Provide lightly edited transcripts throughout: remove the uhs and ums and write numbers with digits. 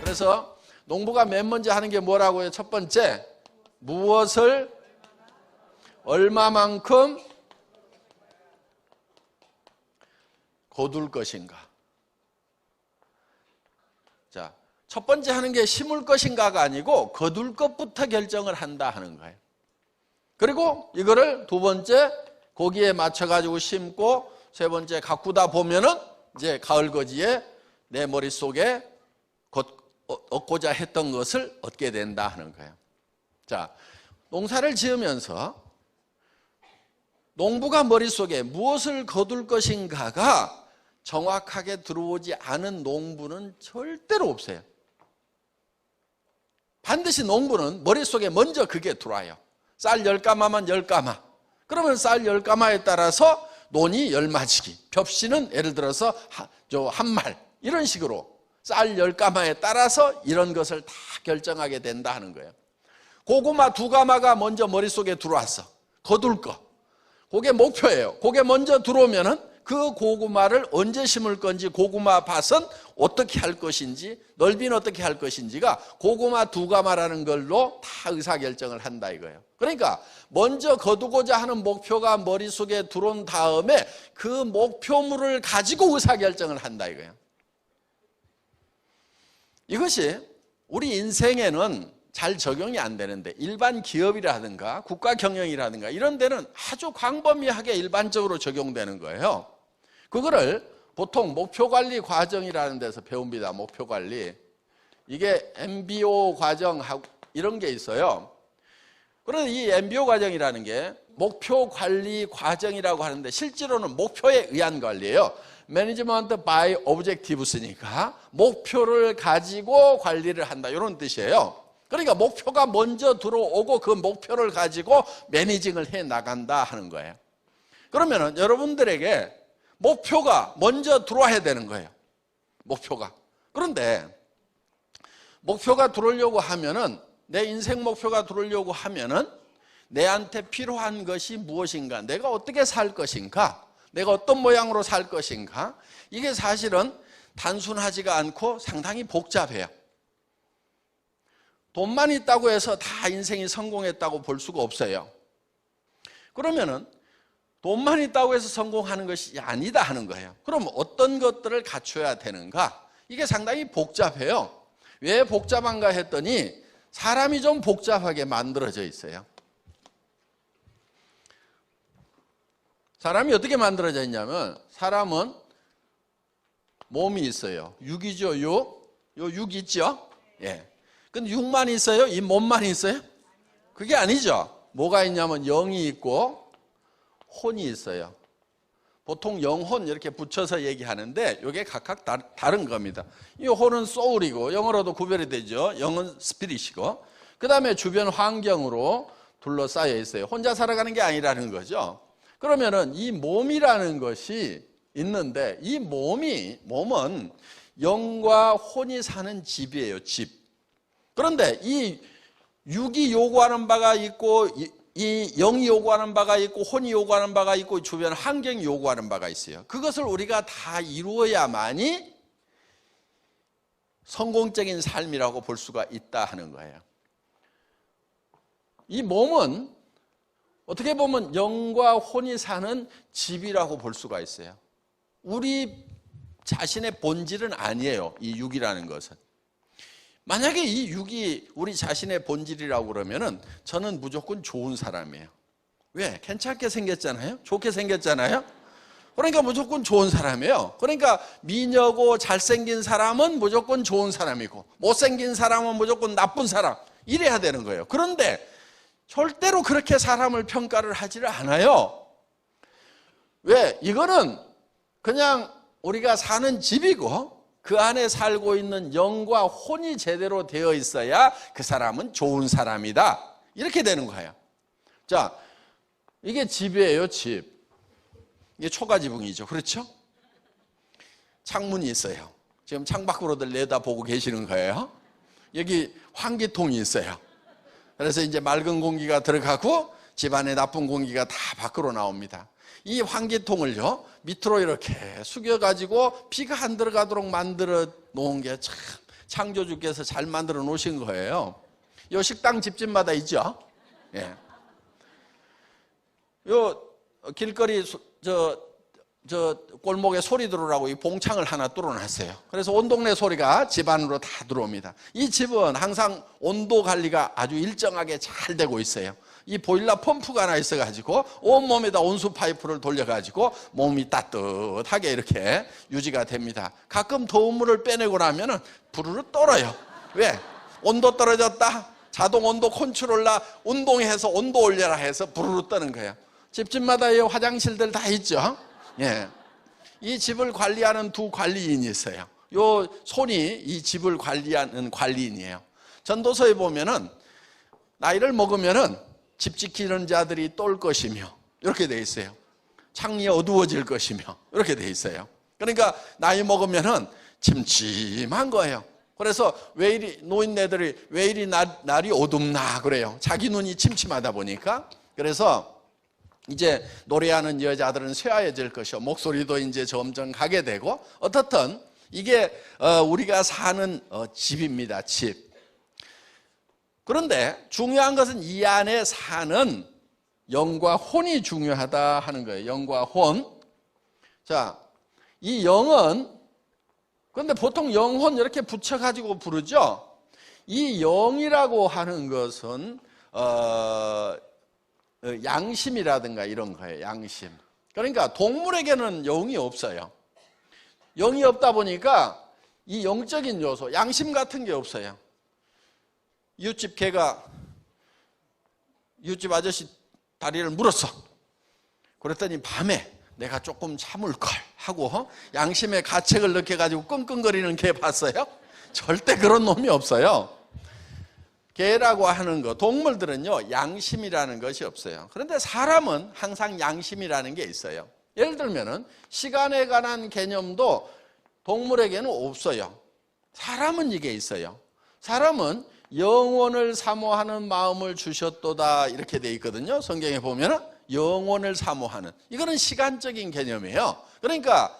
그래서 농부가 맨 먼저 하는 게 뭐라고요? 첫 번째, 무엇을 얼마만큼 거둘 것인가. 자, 첫 번째 하는 게 심을 것인가가 아니고 거둘 것부터 결정을 한다 하는 거예요. 그리고 이거를 두 번째 거기에 맞춰가지고 심고 세 번째 가꾸다 보면은 이제 가을거지에 내 머릿속에 얻고자 했던 것을 얻게 된다 하는 거예요. 자, 농사를 지으면서 농부가 머릿속에 무엇을 거둘 것인가가 정확하게 들어오지 않은 농부는 절대로 없어요. 반드시 농부는 머릿속에 먼저 그게 들어와요. 쌀 10가마만 10가마. 그러면 쌀 10가마에 따라서 논이 10마지기. 벽씨는 예를 들어서 한 말. 이런 식으로 쌀 10가마에 따라서 이런 것을 다 결정하게 된다 하는 거예요. 고구마 2가마가 먼저 머릿속에 들어왔어. 거둘 거. 그게 목표예요. 그게 먼저 들어오면은 그 고구마를 언제 심을 건지, 고구마 밭은 어떻게 할 것인지, 넓이는 어떻게 할 것인지가 고구마 2가마라는 걸로 다 의사결정을 한다 이거예요. 그러니까 먼저 거두고자 하는 목표가 머릿속에 들어온 다음에 그 목표물을 가지고 의사결정을 한다 이거예요. 이것이 우리 인생에는 잘 적용이 안 되는데 일반 기업이라든가 국가 경영이라든가 이런 데는 아주 광범위하게 일반적으로 적용되는 거예요. 그거를 보통 목표관리 과정이라는 데서 배웁니다. 목표관리. 이게 MBO 과정하고 이런 게 있어요. 그런데 이 MBO 과정이라는 게 목표관리 과정이라고 하는데 실제로는 목표에 의한 관리예요. Management by Objectives니까 목표를 가지고 관리를 한다 이런 뜻이에요. 그러니까 목표가 먼저 들어오고 그 목표를 가지고 매니징을 해 나간다 하는 거예요. 그러면은 여러분들에게 목표가 먼저 들어와야 되는 거예요. 목표가. 그런데 목표가 들어오려고 하면은 내 인생 목표가 들어오려고 하면은 내한테 필요한 것이 무엇인가? 내가 어떻게 살 것인가? 내가 어떤 모양으로 살 것인가? 이게 사실은 단순하지가 않고 상당히 복잡해요. 돈만 있다고 해서 다 인생이 성공했다고 볼 수가 없어요. 그러면은 돈만 있다고 해서 성공하는 것이 아니다 하는 거예요. 그럼 어떤 것들을 갖춰야 되는가? 이게 상당히 복잡해요. 왜 복잡한가 했더니 사람이 좀 복잡하게 만들어져 있어요. 사람이 어떻게 만들어져 있냐면 사람은 몸이 있어요. 육이죠, 육. 요 육 있죠? 예. 근데 육만 있어요? 이 몸만 있어요? 그게 아니죠. 뭐가 있냐면 영이 있고 혼이 있어요. 보통 영혼 이렇게 붙여서 얘기하는데 이게 각각 다른 겁니다. 이 혼은 소울이고 영어로도 구별이 되죠. 영은 스피릿이고 그 다음에 주변 환경으로 둘러싸여 있어요. 혼자 살아가는 게 아니라는 거죠. 그러면은 이 몸이라는 것이 있는데 이 몸은 영과 혼이 사는 집이에요. 집. 그런데 이 육이 요구하는 바가 있고 이 영이 요구하는 바가 있고 혼이 요구하는 바가 있고 주변 환경이 요구하는 바가 있어요. 그것을 우리가 다 이루어야만이 성공적인 삶이라고 볼 수가 있다 하는 거예요. 이 몸은 어떻게 보면 영과 혼이 사는 집이라고 볼 수가 있어요. 우리 자신의 본질은 아니에요. 이 육이라는 것은. 만약에 이 육이 우리 자신의 본질이라고 그러면은 저는 무조건 좋은 사람이에요. 왜? 괜찮게 생겼잖아요. 좋게 생겼잖아요. 그러니까 무조건 좋은 사람이에요. 그러니까 미녀고 잘생긴 사람은 무조건 좋은 사람이고 못생긴 사람은 무조건 나쁜 사람. 이래야 되는 거예요. 그런데 절대로 그렇게 사람을 평가를 하지를 않아요. 왜? 이거는 그냥 우리가 사는 집이고 그 안에 살고 있는 영과 혼이 제대로 되어 있어야 그 사람은 좋은 사람이다. 이렇게 되는 거예요. 자, 이게 집이에요, 집. 이게 초가지붕이죠. 그렇죠? 창문이 있어요. 지금 창밖으로들 내다보고 계시는 거예요. 여기 환기통이 있어요. 그래서 이제 맑은 공기가 들어가고 집안에 나쁜 공기가 다 밖으로 나옵니다. 이 환기통을요 밑으로 이렇게 숙여가지고 비가 안 들어가도록 만들어 놓은 게 참 창조주께서 잘 만들어 놓으신 거예요. 요 식당 집집마다 있죠. 예. 요 길거리 저 골목에 소리 들어오라고 이 봉창을 하나 뚫어놨어요. 그래서 온 동네 소리가 집 안으로 다 들어옵니다. 이 집은 항상 온도 관리가 아주 일정하게 잘 되고 있어요. 이 보일러 펌프가 하나 있어가지고 온몸에다 온수 파이프를 돌려가지고 몸이 따뜻하게 이렇게 유지가 됩니다. 가끔 더운 물을 빼내고 나면은 부르르 떨어요. 왜? 온도 떨어졌다. 자동 온도 컨트롤러 운동해서 온도 올려라 해서 부르르 떠는 거예요. 집집마다 이 화장실들 다 있죠. 예. 이 집을 관리하는 두 관리인이 있어요. 요 손이 이 집을 관리하는 관리인이에요. 전도서에 보면은 나이를 먹으면은 집 지키는 자들이 똘 것이며 이렇게 돼 있어요. 창이 어두워질 것이며 이렇게 돼 있어요. 그러니까 나이 먹으면은 침침한 거예요. 그래서 왜 이리 노인네들이 왜 이리 날이 어둡나 그래요. 자기 눈이 침침하다 보니까. 그래서 이제 노래하는 여자들은 쇠하여질 것이요. 목소리도 이제 점점 가게 되고 어떻든 이게 우리가 사는 집입니다. 집. 그런데 중요한 것은 이 안에 사는 영과 혼이 중요하다 하는 거예요. 영과 혼. 자, 이 영은 그런데 보통 영혼 이렇게 붙여가지고 부르죠. 이 영이라고 하는 것은 양심이라든가 이런 거예요. 양심. 그러니까 동물에게는 영이 없어요. 영이 없다 보니까 이 영적인 요소, 양심 같은 게 없어요. 이웃집 개가 이웃집 아저씨 다리를 물었어. 그랬더니 밤에 내가 조금 참을걸 하고 양심의 가책을 느껴가지고 끙끙거리는 개 봤어요? 절대 그런 놈이 없어요. 개라고 하는 거, 동물들은요 양심이라는 것이 없어요. 그런데 사람은 항상 양심이라는 게 있어요. 예를 들면은 시간에 관한 개념도 동물에게는 없어요. 사람은 이게 있어요. 사람은 영원을 사모하는 마음을 주셨도다 이렇게 돼 있거든요. 성경에 보면은 영원을 사모하는, 이거는 시간적인 개념이에요. 그러니까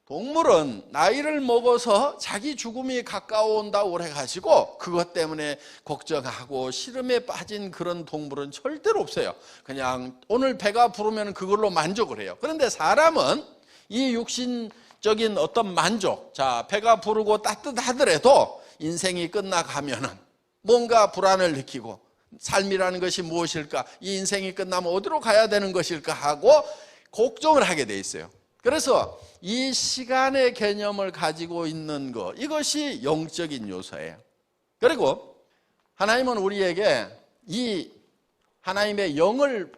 동물은 나이를 먹어서 자기 죽음이 가까워온다고 그래가지고 그것 때문에 걱정하고 시름에 빠진 그런 동물은 절대로 없어요. 그냥 오늘 배가 부르면 그걸로 만족을 해요. 그런데 사람은 이 육신적인 어떤 만족, 자 배가 부르고 따뜻하더라도 인생이 끝나가면은 뭔가 불안을 느끼고 삶이라는 것이 무엇일까? 이 인생이 끝나면 어디로 가야 되는 것일까? 하고 걱정을 하게 돼 있어요. 그래서 이 시간의 개념을 가지고 있는 것, 이것이 영적인 요소예요. 그리고 하나님은 우리에게 이 하나님의 영을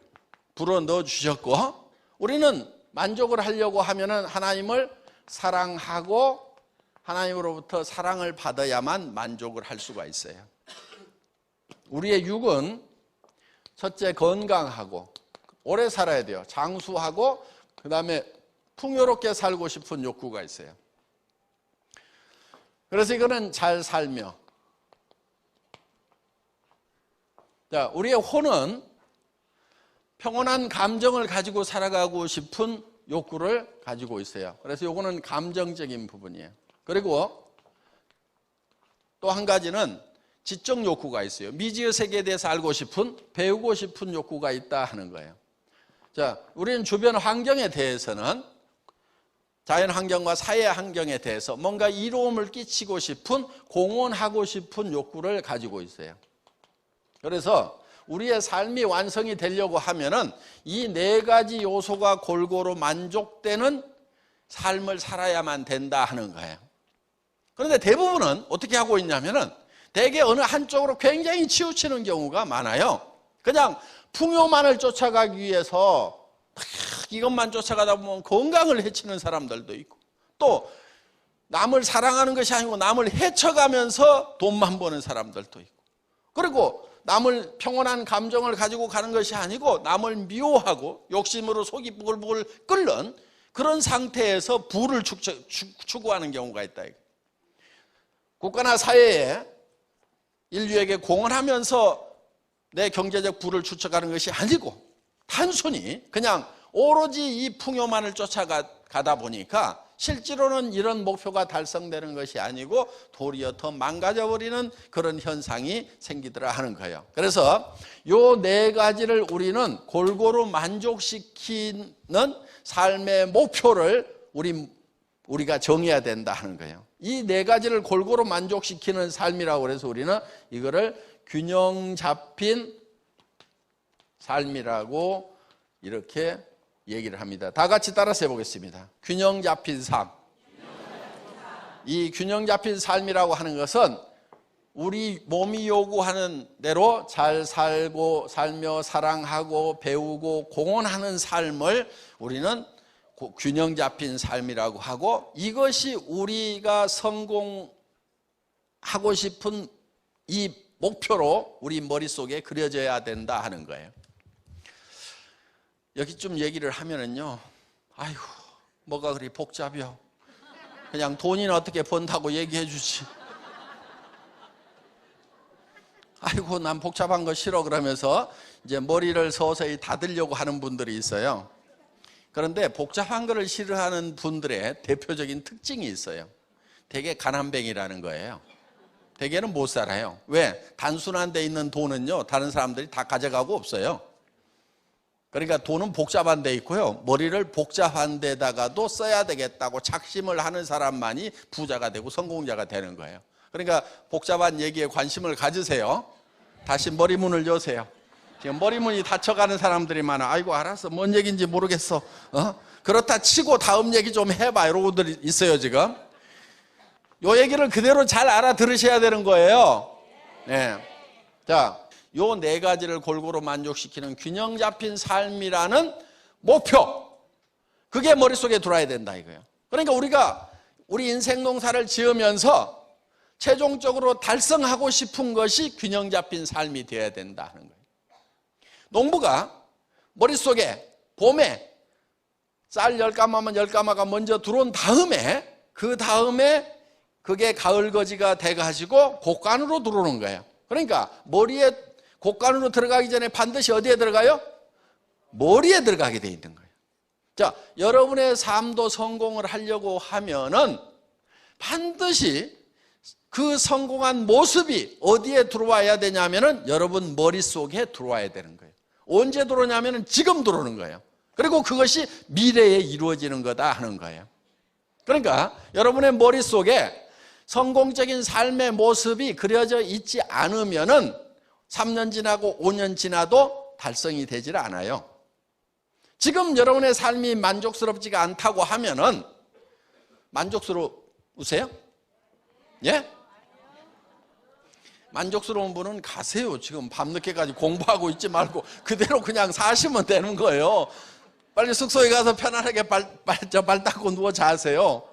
불어 넣어 주셨고, 우리는 만족을 하려고 하면은 하나님을 사랑하고 하나님으로부터 사랑을 받아야만 만족을 할 수가 있어요. 우리의 육은 첫째 건강하고 오래 살아야 돼요. 장수하고 그 다음에 풍요롭게 살고 싶은 욕구가 있어요. 그래서 이거는 잘 살며, 자, 우리의 혼은 평온한 감정을 가지고 살아가고 싶은 욕구를 가지고 있어요. 그래서 이거는 감정적인 부분이에요. 그리고 또 한 가지는 지적 욕구가 있어요. 미지의 세계에 대해서 알고 싶은, 배우고 싶은 욕구가 있다 하는 거예요. 자, 우리는 주변 환경에 대해서는 자연 환경과 사회 환경에 대해서 뭔가 이로움을 끼치고 싶은, 공헌하고 싶은 욕구를 가지고 있어요. 그래서 우리의 삶이 완성이 되려고 하면은 이 네 가지 요소가 골고루 만족되는 삶을 살아야만 된다 하는 거예요. 그런데 대부분은 어떻게 하고 있냐면은 대개 어느 한쪽으로 굉장히 치우치는 경우가 많아요. 그냥 풍요만을 쫓아가기 위해서 이것만 쫓아가다 보면 건강을 해치는 사람들도 있고, 또 남을 사랑하는 것이 아니고 남을 해쳐가면서 돈만 버는 사람들도 있고, 그리고 남을 평온한 감정을 가지고 가는 것이 아니고 남을 미워하고 욕심으로 속이 부글부글 끓는 그런 상태에서 부를 추구하는 경우가 있다. 국가나 사회에 인류에게 공헌하면서 내 경제적 부를 추적하는 것이 아니고 단순히 그냥 오로지 이 풍요만을 쫓아가다 보니까 실제로는 이런 목표가 달성되는 것이 아니고 도리어 더 망가져버리는 그런 현상이 생기더라 하는 거예요. 그래서 요 네 가지를 우리는 골고루 만족시키는 삶의 목표를 우리가 정해야 된다 하는 거예요. 이 네 가지를 골고루 만족시키는 삶이라고 해서 우리는 이거를 균형 잡힌 삶이라고 이렇게 얘기를 합니다. 다 같이 따라서 해보겠습니다. 균형 잡힌 삶. 이 균형 잡힌 삶이라고 하는 것은 우리 몸이 요구하는 대로 잘 살며 사랑하고 배우고 공헌하는 삶을 우리는 균형 잡힌 삶이라고 하고, 이것이 우리가 성공하고 싶은 이 목표로 우리 머릿속에 그려져야 된다 하는 거예요. 여기 좀 얘기를 하면은요, 아이고 뭐가 그리 복잡해요. 그냥 돈이나 어떻게 번다고 얘기해 주지. 아이고 난 복잡한 거 싫어 그러면서 이제 머리를 서서히 닫으려고 하는 분들이 있어요. 그런데 복잡한 거를 싫어하는 분들의 대표적인 특징이 있어요. 되게 가난뱅이라는 거예요. 대개는 못 살아요. 왜? 단순한 데 있는 돈은요, 다른 사람들이 다 가져가고 없어요. 그러니까 돈은 복잡한 데 있고요, 머리를 복잡한 데다가도 써야 되겠다고 작심을 하는 사람만이 부자가 되고 성공자가 되는 거예요. 그러니까 복잡한 얘기에 관심을 가지세요. 다시 머리문을 여세요. 지금 머리문이 닫혀가는 사람들이 많아. 아이고 알았어, 뭔 얘기인지 모르겠어. 그렇다 치고 다음 얘기 좀 해봐, 이런 분들이 있어요 지금. 요 얘기를 그대로 잘 알아들으셔야 되는 거예요. 네. 자, 요 네 가지를 골고루 만족시키는 균형 잡힌 삶이라는 목표, 그게 머릿속에 들어와야 된다 이거예요. 그러니까 우리가 우리 인생 농사를 지으면서 최종적으로 달성하고 싶은 것이 균형 잡힌 삶이 되어야 된다 하는 거예요. 농부가 머릿속에 봄에 쌀 10가마면 10가마가 먼저 들어온 다음에, 그 다음에 그게 가을거지가 돼가지고 곡간으로 들어오는 거예요. 그러니까 머리에 곡간으로 들어가기 전에 반드시 어디에 들어가요? 머리에 들어가게 돼 있는 거예요. 자, 여러분의 삶도 성공을 하려고 하면은 반드시 그 성공한 모습이 어디에 들어와야 되냐면은 여러분 머릿속에 들어와야 되는 거예요. 언제 들어오냐면은 지금 들어오는 거예요. 그리고 그것이 미래에 이루어지는 거다 하는 거예요. 그러니까 여러분의 머릿속에 성공적인 삶의 모습이 그려져 있지 않으면은 3년 지나고 5년 지나도 달성이 되질 않아요. 지금 여러분의 삶이 만족스럽지가 않다고 하면은 만족스러우세요? 예? 만족스러운 분은 가세요. 지금 밤늦게까지 공부하고 있지 말고 그대로 그냥 사시면 되는 거예요. 빨리 숙소에 가서 편안하게 발 닦고 누워 자세요.